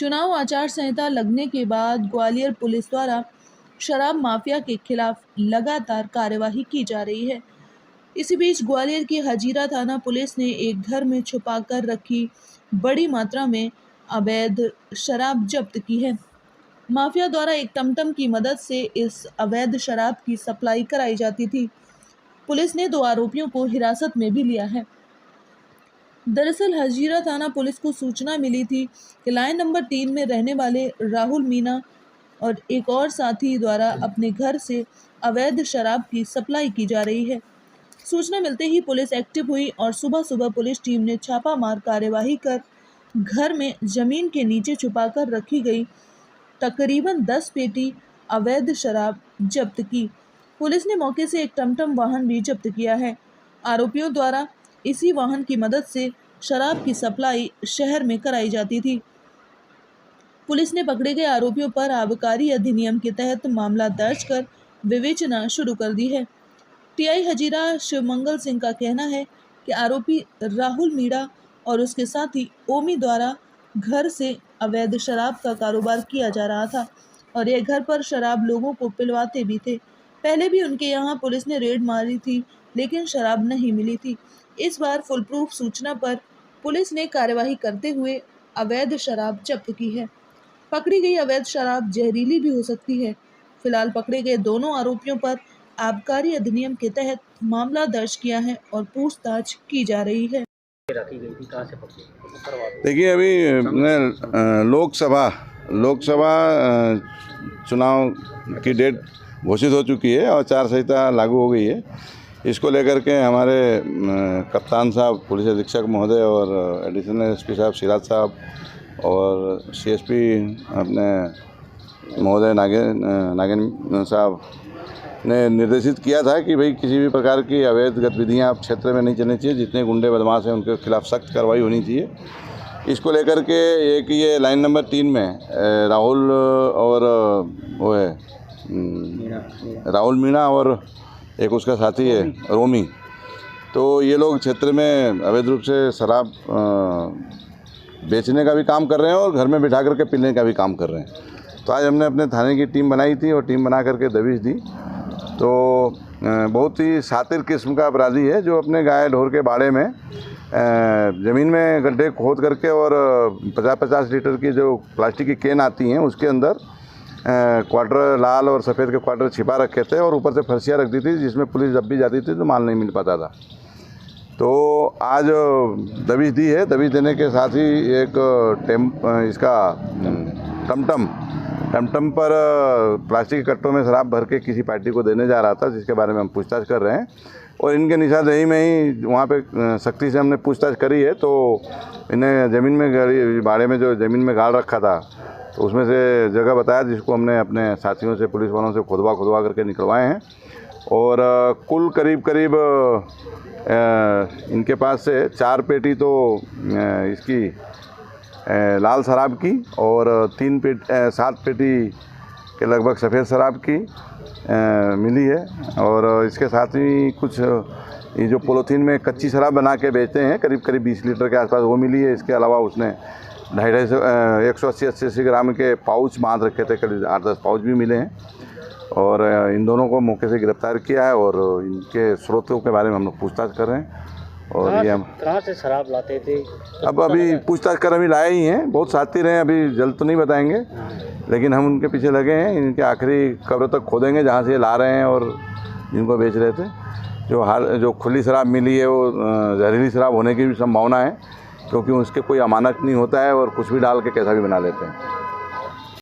चुनाव आचार संहिता लगने के बाद ग्वालियर पुलिस द्वारा शराब माफिया के खिलाफ लगातार कार्यवाही की जा रही है। इसी बीच ग्वालियर की हजीरा थाना पुलिस ने एक घर में छुपाकर रखी बड़ी मात्रा में अवैध शराब जब्त की है। माफिया द्वारा एक टमटम की मदद से इस अवैध शराब की सप्लाई कराई जाती थी। पुलिस ने 2 आरोपियों को हिरासत में भी लिया है। दरअसल हजीरा थाना पुलिस को सूचना मिली थी कि लाइन नंबर 3 में रहने वाले राहुल मीणा और एक और साथी द्वारा अपने घर से अवैध शराब की सप्लाई की जा रही है। सूचना मिलते ही पुलिस एक्टिव हुई और सुबह सुबह पुलिस टीम ने छापामार कार्यवाही कर घर में जमीन के नीचे छुपाकर रखी गई तकरीबन 10 पेटी अवैध शराब जब्त की। पुलिस ने मौके से एक टमटम वाहन भी जब्त किया है। आरोपियों द्वारा इसी वाहन की मदद से शराब की सप्लाई शहर में कराई जाती थी। पुलिस ने पकड़े गए आरोपियों पर आबकारी अधिनियम के तहत मामला दर्ज कर विवेचना शुरू कर दी है। टीआई हजीरा शिवमंगल सिंह का कहना है कि आरोपी राहुल मीणा और उसके साथी ओमी द्वारा घर से अवैध शराब का कारोबार किया जा रहा था और ये घर पर शराब लोगों को पिलवाते भी थे। पहले भी उनके यहाँ पुलिस ने रेड मारी थी लेकिन शराब नहीं मिली थी। इस बार फुल प्रूफ सूचना पर पुलिस ने कार्यवाही करते हुए अवैध शराब जब्त की है। पकड़ी गई अवैध शराब जहरीली भी हो सकती है। फिलहाल पकड़े गए दोनों आरोपियों पर आबकारी अधिनियम के तहत मामला दर्ज किया है और पूछताछ की जा रही है। रखी गई थी, कहाँ से पकड़ी? देखिए, अभी लोकसभा चुनाव की डेट घोषित हो चुकी है और आचार संहिता लागू हो गई है। इसको लेकर के हमारे कप्तान साहब, पुलिस अधीक्षक महोदय और एडिशनल एसपी साहब सिराज साहब और सीएसपी अपने महोदय नागेन साहब ने निर्देशित किया था कि भाई किसी भी प्रकार की अवैध गतिविधियां आप क्षेत्र में नहीं चलनी चाहिए। जितने गुंडे बदमाश हैं उनके खिलाफ सख्त कार्रवाई होनी चाहिए। इसको लेकर के एक ये लाइन नंबर 3 में राहुल और वो है राहुल मीणा और एक उसका साथी है रोमी, तो ये लोग क्षेत्र में अवैध रूप से शराब बेचने का भी काम कर रहे हैं और घर में बिठा करके पीने का भी काम कर रहे हैं। तो आज हमने अपने थाने की टीम बनाई थी और टीम बना करके दबिश दी। तो बहुत ही शातिर किस्म का अपराधी है जो अपने गाय ढोर के बाड़े में ज़मीन में गड्ढे खोद करके और 50-50 लीटर की जो प्लास्टिक की कैन आती हैं उसके अंदर क्वार्टर लाल और सफ़ेद के क्वार्टर छिपा रखे थे और ऊपर से फर्शियाँ रख दी थी जिसमें पुलिस जब भी जाती थी तो माल नहीं मिल पाता था। तो आज दबिश दी है। दबिश देने के साथ ही एक टमटम पर प्लास्टिक के कट्टों में शराब भर के किसी पार्टी को देने जा रहा था, जिसके बारे में हम पूछताछ कर रहे हैं और इनके निशानदेही में ही वहाँ पे सख्ती से हमने पूछताछ करी है। तो इन्हें ज़मीन में बाड़े में जो ज़मीन में गाड़ रखा था तो उसमें से जगह बताया जिसको हमने अपने साथियों से, पुलिस वालों से खुदवा करके निकलवाए हैं और कुल करीब इनके पास से 4 पेटी तो इसकी लाल शराब की और 7 पेटी के लगभग सफ़ेद शराब की मिली है और इसके साथ ही कुछ ये जो पॉलीथीन में कच्ची शराब बना के बेचते हैं करीब 20 लीटर के आसपास वो मिली है। इसके अलावा उसने 180 ग्राम के पाउच बांध रखे थे, करीब 8-10 पाउच भी मिले हैं और इन दोनों को मौके से गिरफ्तार किया है और इनके स्रोतों के बारे में हम लोग पूछताछ कर रहे हैं। और ये हम कहाँ से शराब लाते थे? अब अभी पूछताछ कर अभी लाए ही हैं। बहुत शातिर हैं, अभी जल्द तो नहीं बताएंगे, लेकिन हम उनके पीछे लगे हैं। इनके आखिरी कब्र तक खोदेंगे जहाँ से ये ला रहे हैं और जिनको बेच रहे थे। जो खुली शराब मिली है वो जहरीली शराब होने की भी संभावना है क्योंकि उसके कोई अमानक नहीं होता है और कुछ भी डाल के कैसा भी बना लेते हैं।